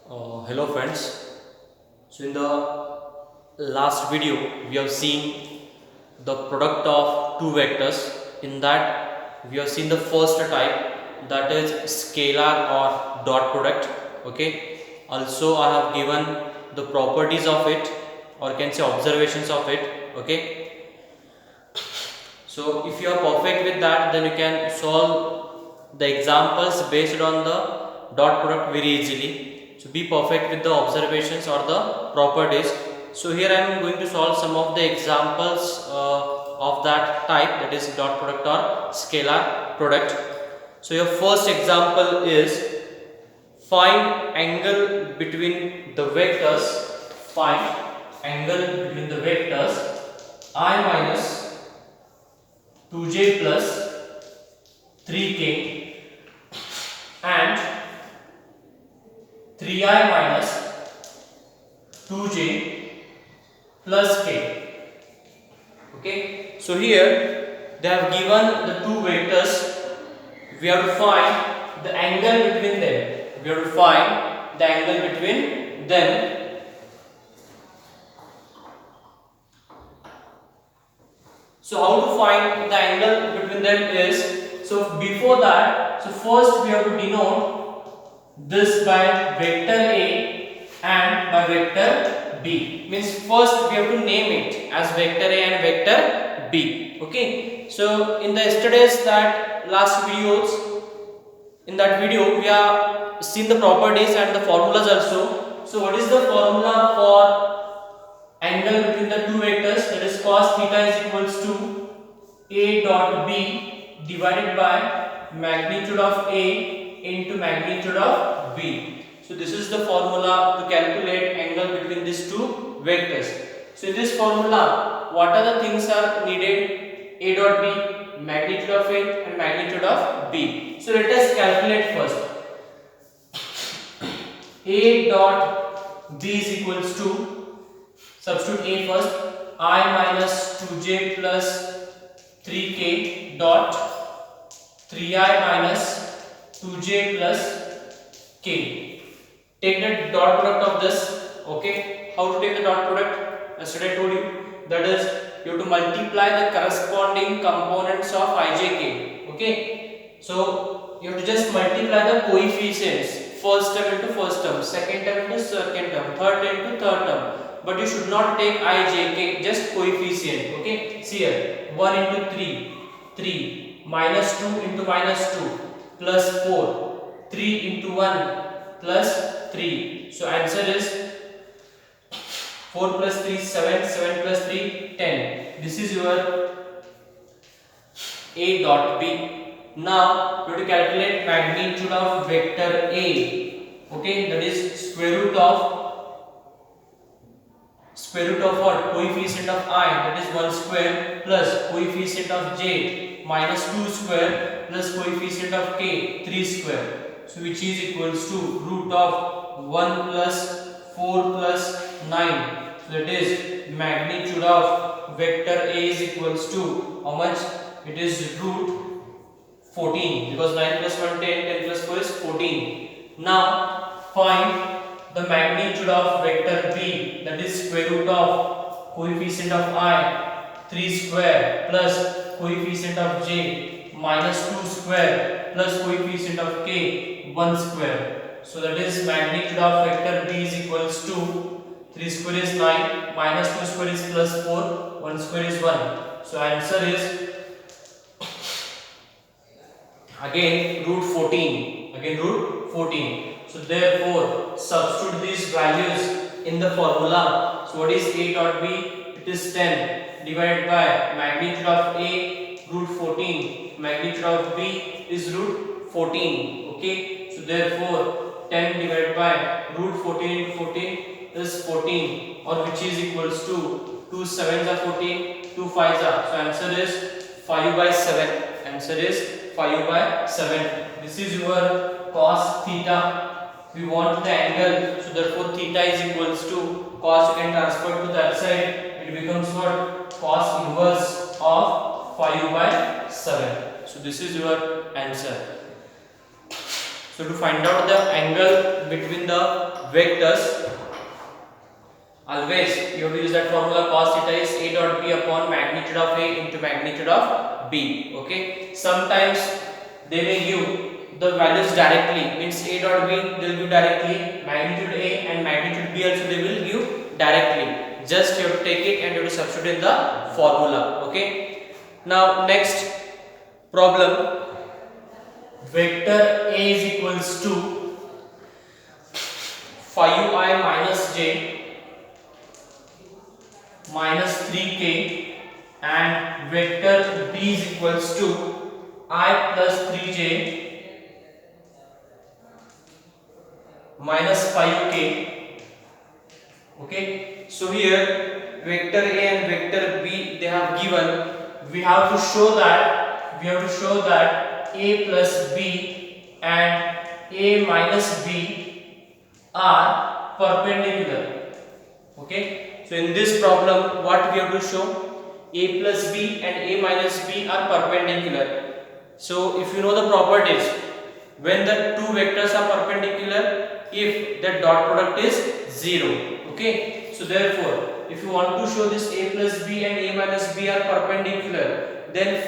Hello friends. So in the last video we have seen the product of two vectors. In that we have seen the first type, that is scalar or dot product. Okay. Also I have given the properties of it, or can say observations of it. Okay. So if you are perfect with that, then you can solve the examples based on the dot product very easily. So be perfect with the observations or the properties. So here I am going to solve some of the examples of that type, that is dot product or scalar product. So your first example is find angle between the vectors. Find angle between the vectors I minus 2j plus 3k and 3i minus 2j plus k. Okay, so here they have given the two vectors. We have to find the angle between them. We have to find the angle between them. So how to find the angle between them is, so before that, so first we have to denote this by vector A and by vector B. Means first we have to name it as vector A and vector B. Okay. So in the yesterday's that last videos, in that video we have seen the properties and the formulas also. So what is the formula for angle between the two vectors? That is cos theta is equals to A dot B divided by magnitude of A into magnitude of B. So this is the formula to calculate angle between these two vectors. So in this formula, what are the things are needed? A dot B, magnitude of A and magnitude of B. So let us calculate first. A dot B is equals to, substitute A first, I minus 2j plus 3k dot 3i minus 2j plus k. Take the dot product of this. Okay, how to take the dot product? Yesterday I told you, that is you have to multiply the corresponding components of ijk. Okay, so you have to just multiply the coefficients. First term into first term, second term into second term, third term into third term. But you should not take ijk, just coefficient. Okay, see here, 1 into 3, 3, minus 2 into minus 2, plus 4, 3 into 1, plus 3. So answer is 4 plus 3, 7, 7 plus 3, 10. This is your A dot B. Now we have to calculate magnitude of vector A. Okay, that is square root of what? Coefficient of I, that is 1 square, plus coefficient of j minus 2 square, plus coefficient of k 3 square. So which is equals to root of 1 plus 4 plus 9. So that is magnitude of vector A is equals to how much? It is root 14, because 9 plus 1 10, 10 plus 4 is 14. Now find the magnitude of vector B, that is square root of coefficient of I 3 square plus coefficient of j minus 2 square plus coefficient of k 1 square. So that is magnitude of vector B is equals to 3 square is 9, minus 2 square is plus 4, 1 square is 1. So answer is again root 14. Again root 14. So therefore substitute these values in the formula. So what is A dot B? It is 10 divided by magnitude of A root 14. Magnitude of B is root 14. Okay. So therefore 10 divided by root 14 into 14 is 14, or which is equals to 2 sevens are 14, 2 5s are. So answer is 5 by 7. Answer is 5 by 7. This is your cos theta. We want the angle, so therefore theta is equals to cos. You can transfer to that side. It becomes what? Cos inverse of 5 by 7. So this is your answer. So to find out the angle between the vectors, always you have to use that formula cos theta is A dot B upon magnitude of A into magnitude of B. Okay, sometimes they may give the values directly, means A dot B they will give directly, magnitude A and magnitude B also they will give directly. Just you have to take it and you have to substitute in the formula. Okay, now next problem, vector A is equals to 5i minus j minus 3k and vector B is equals to I plus 3j minus 5k. Okay, so here vector A and vector B they have given, we have to show that A plus B and A minus B are perpendicular. Okay, so in this problem what we have to show, A plus B and A minus B are perpendicular. So if you know the properties, when the two vectors are perpendicular, if the dot product is 0. Okay, so therefore if you want to show this A plus B and A minus B are perpendicular, then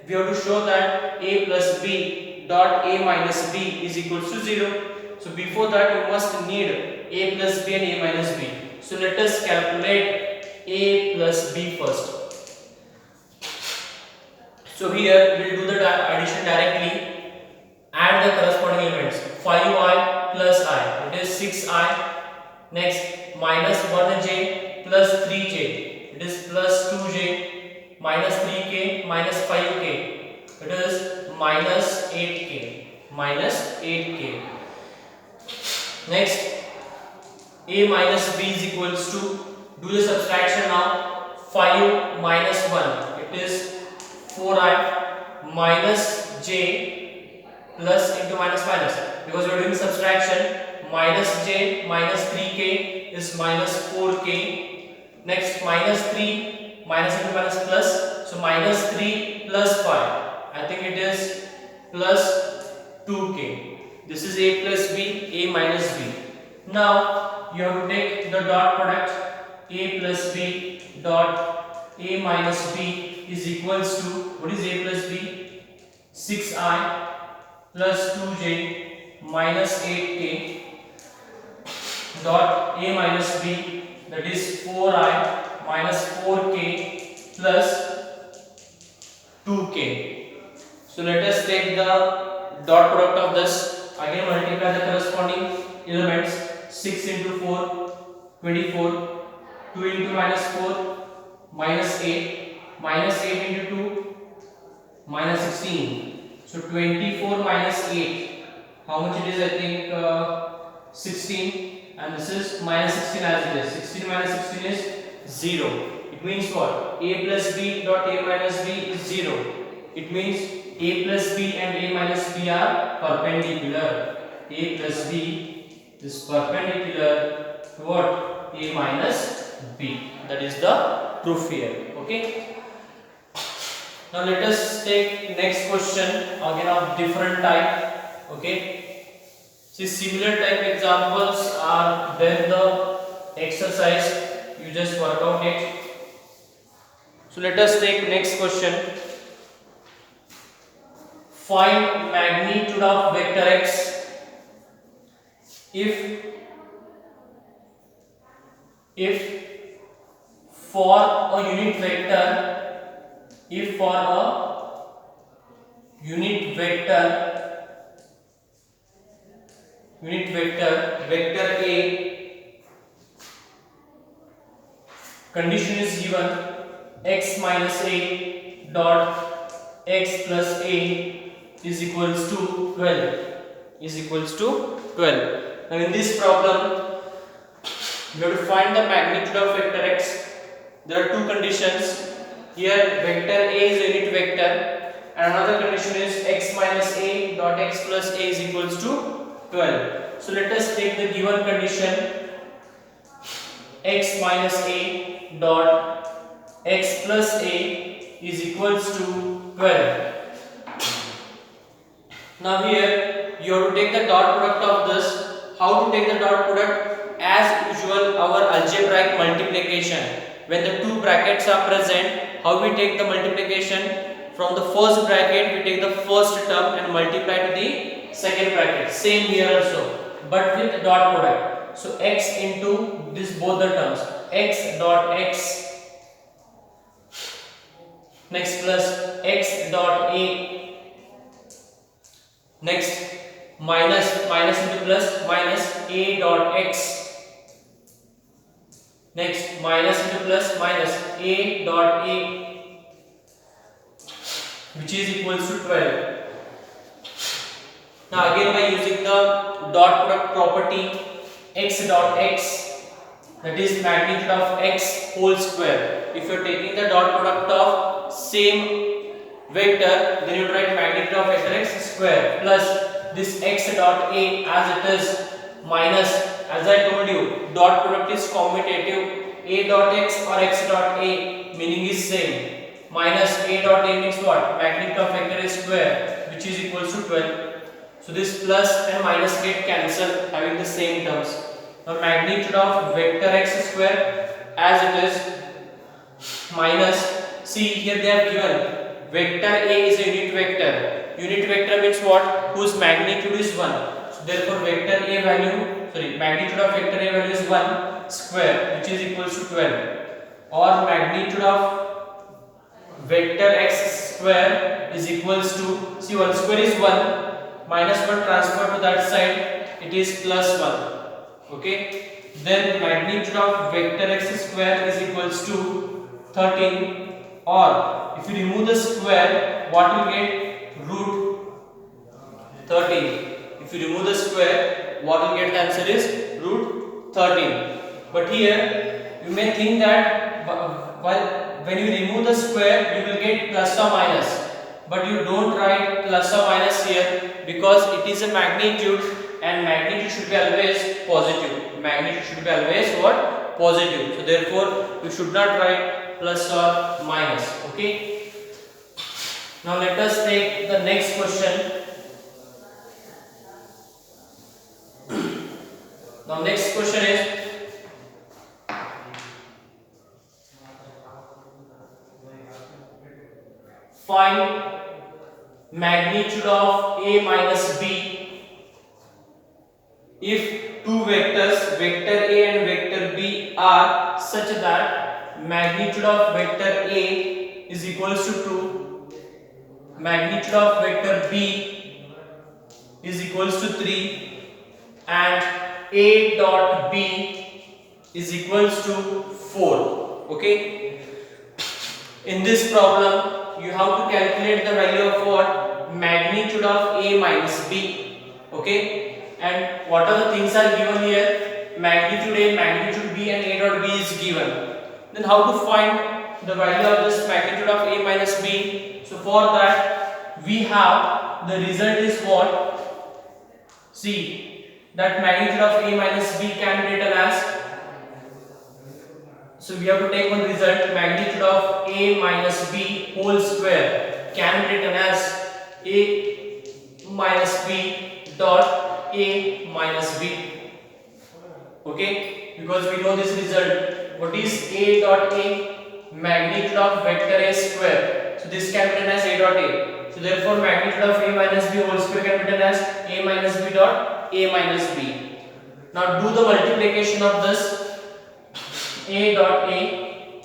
we have to show that A plus B dot A minus B is equals to 0. So before that you must need A plus B and A minus B. So let us calculate A plus B first. So here we will do the addition directly. Add the corresponding elements. 5i plus I, it is 6i. Next, minus 1j plus 3j, it is plus 2j. Minus 3k minus 5k, it is minus 8k. Minus 8k. Next, A minus B is equals to, do the subtraction now. 5 minus 1, it is 4i minus j plus into minus minus, because we are doing subtraction. Minus j minus 3k is minus 4k. Next, minus 3 minus into minus plus, so minus 3 plus 5, I think it is plus 2k. This is A plus B, A minus B. Now you have to take the dot product. A plus B dot A minus B is equals to, what is A plus B? 6i plus 2j minus 8k dot A minus B, that is 4i minus 4k plus 2k. So let us take the dot product of this. Again multiply the corresponding elements. 6 into 4, 24. 2 into minus 4, minus 8. Minus 8 into 2, minus 16. So 24 minus 8, how much it is? I think 16. And this is minus 16 as it is. 16 minus 16 is 0. It means what? A plus B dot A minus B is 0. It means A plus B and A minus B are perpendicular. A plus B is perpendicular to what? A minus B. That is the proof here. Okay. Now let us take next question, again of different type. Okay. See, similar type examples are there in the exercise. You just work out it. So let us take next question. Find magnitude of vector x if for a unit vector, vector A, condition is given x minus a dot x plus a is equals to 12. Now in this problem we have to find the magnitude of vector x. There are two conditions. Here vector A is a unit vector and another condition is x minus a dot x plus a is equals to 12. So let us take the given condition. X minus a dot x plus a is equals to 12. Now here you have to take the dot product of this. How to take the dot product? As usual, our algebraic multiplication. When the two brackets are present, how we take the multiplication? From the first bracket, we take the first term and multiply to the second bracket. Same here also, but with dot product. So x into this both the terms. X dot x. Next plus x dot a. Next minus into plus minus a dot x. Next minus into plus minus a dot a, which is equals to 12. Now again by using the dot product property, x dot x, that is magnitude of x whole square. If you are taking the dot product of same vector, then you write magnitude of vector x square plus this x dot a as it is minus, as I told you, dot product is commutative. A dot x or x dot a meaning is same. Minus a dot a means what? Magnitude of vector is square, which is equals to 12. So this plus and minus get cancelled, having the same terms. Now magnitude of vector x square as it is minus, see here they have given vector a is a unit vector. Unit vector means what? Whose magnitude is 1. So therefore vector a value, magnitude of vector a value is 1 square, which is equals to 12. Or magnitude of vector x square is equals to, see 1 square is 1, minus 1 transfer to that side, it is plus 1. Okay, then magnitude of vector x square is equals to 13. Or if you remove the square, what will get? Root 13. If you remove the square, what will get? The answer is root 13. But here you may think that when you remove the square, you will get plus or minus. But you don't write plus or minus here, because it is a magnitude and magnitude should be always positive. Magnitude should be always what? Positive. So therefore you should not write plus or minus. Okay. Now let us take the next question. Now next question is, find magnitude of a minus b if two vectors, vector a and vector b, are such that magnitude of vector a is equals to 2, magnitude of vector b is equals to 3, and a dot b is equals to 4. Okay, in this problem you have to calculate the value of what? Magnitude of a minus b. Okay, and what are the things are given here? Magnitude a, magnitude b, and a dot b is given. Then how to find the value of this magnitude of a minus b? So for that we have the result is what? See, that magnitude of a minus b can be written as, so we have to take one result, magnitude of a minus b whole square can be written as a minus b dot a minus b. Okay, because we know this result. What is a dot a? Magnitude of vector a square. So this can be written as a dot a. So therefore magnitude of a minus b whole square can be written as a minus b dot a minus b. Now do the multiplication of this. A dot a,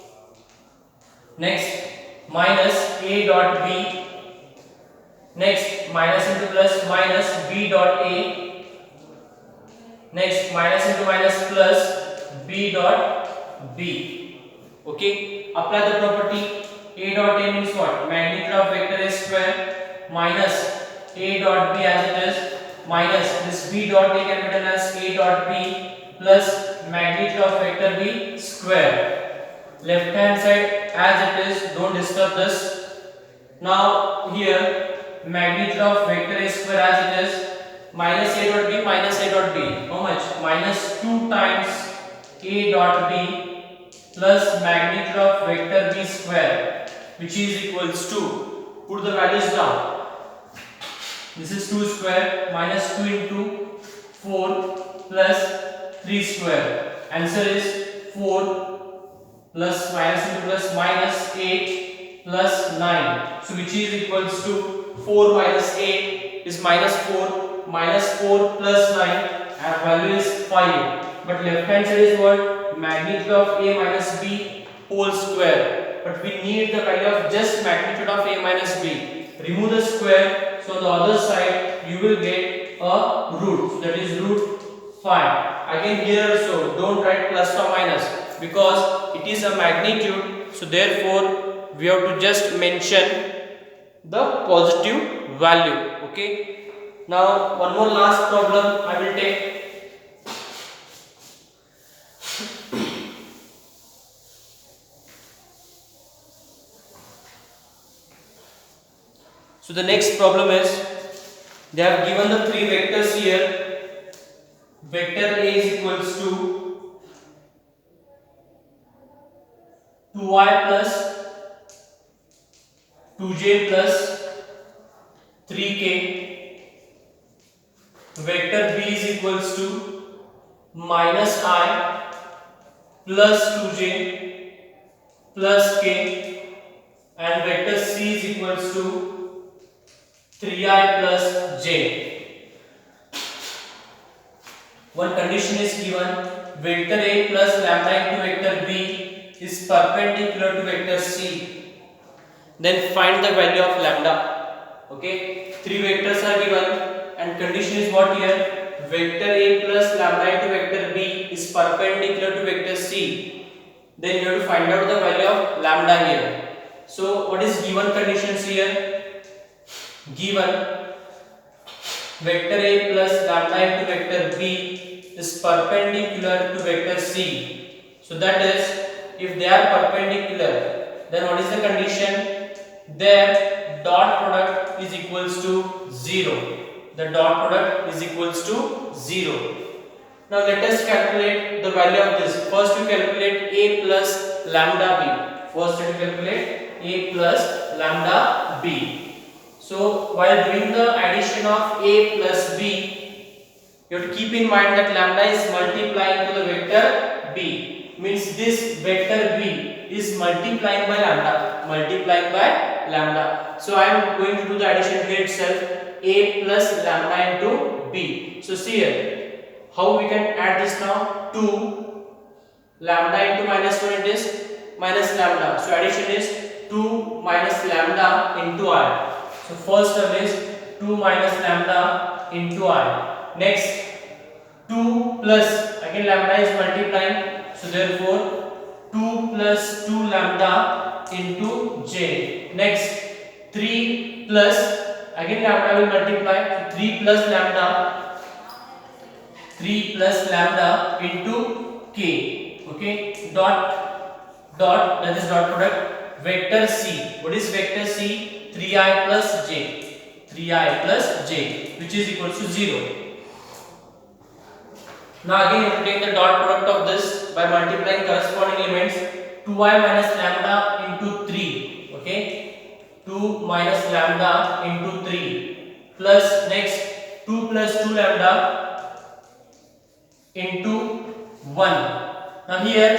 next minus a dot b, next minus into plus minus b dot a, next minus into minus plus b dot b. Okay, apply the property. A dot a means what? Magnitude of vector a square minus a dot b as it is, minus this b dot a can be written as a dot b plus magnitude of vector b square. Left hand side as it is, don't disturb this. Now here magnitude of vector a square as it is, minus a dot b minus a dot b. How much? Minus 2 times a dot b plus magnitude of vector b square, which is equals to, put the values down, This is 2 square minus 2 into 4 plus 3 square. Answer is 4 plus minus into plus minus 8 plus 9. So which is equals to 4 minus 8 is minus 4 plus 9 and value is 5. But left hand side is what? Magnitude of a minus b whole square. But we need the value of just magnitude of a minus b. Remove the square, so on the other side you will get a root. So that is root 5. Again here also don't write plus or minus because it is a magnitude. So therefore we have to just mention the positive value. Okay. Now one more last problem I will take. So the next problem is, they have given the three vectors here. Vector A is equals to 2y plus 2j plus 3k. Vector B is equals to minus I plus 2j plus k, and vector C is equals to 3i plus j. One condition is given, vector A plus lambda into vector B is perpendicular to vector C. Then find the value of lambda. Okay, three vectors are given and condition is what here? Vector A plus lambda into vector B is perpendicular to vector C. Then you have to find out the value of lambda here. So what is given conditions here? Given vector A plus lambda into vector B is perpendicular to vector C. So that is, if they are perpendicular, then what is the condition? Their dot product is equals to 0. The dot product is equals to 0. Now let us calculate the value of this. First you calculate A plus lambda B. First you calculate A plus lambda B. So while doing the addition of A plus B, you have to keep in mind that lambda is multiplying to the vector B. Means this vector B is multiplying by lambda. So I am going to do the addition here itself. A plus lambda into B. So see here, how we can add this now? 2 lambda into minus 1, it is minus lambda. So addition is 2 minus lambda into I. So first term is 2 minus lambda into I. Next 2 plus, again lambda is multiplying, so therefore 2 plus 2 lambda into j. Next 3 plus, again lambda will multiply, so 3 plus lambda into k. Okay, dot, that is dot product. Vector C, what is vector C? 3i plus j, which is equal to 0. Now again you have to take the dot product of this by multiplying corresponding elements. 2i minus lambda into 3. Okay, 2 minus lambda into 3 plus next 2 plus 2 lambda into 1. Now here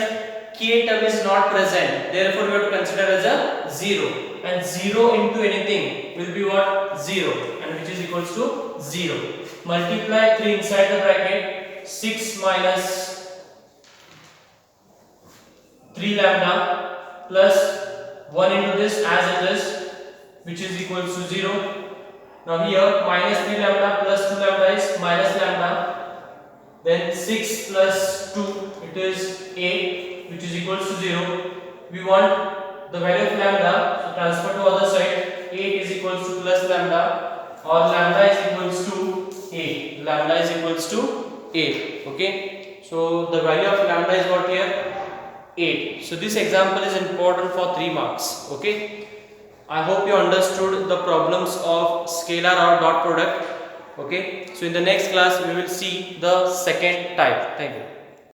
k term is not present, therefore we have to consider as a 0. And 0 into anything will be what? 0, and which is equals to 0. Multiply 3 inside the bracket. 6 minus 3 lambda plus 1 into this as it is, which is equals to 0. Now here minus 3 lambda plus 2 lambda is minus lambda. Then 6 plus 2, it is 8, which is equals to 0. We want the value of lambda, so transfer to other side. 8 is equals to plus lambda, or lambda is equals to 8. Lambda is equals to 8. Okay, so the value of lambda is what here? 8. So this example is important for 3 marks. Okay, I hope you understood the problems of scalar or dot product. Okay, so in the next class we will see the second type. Thank you.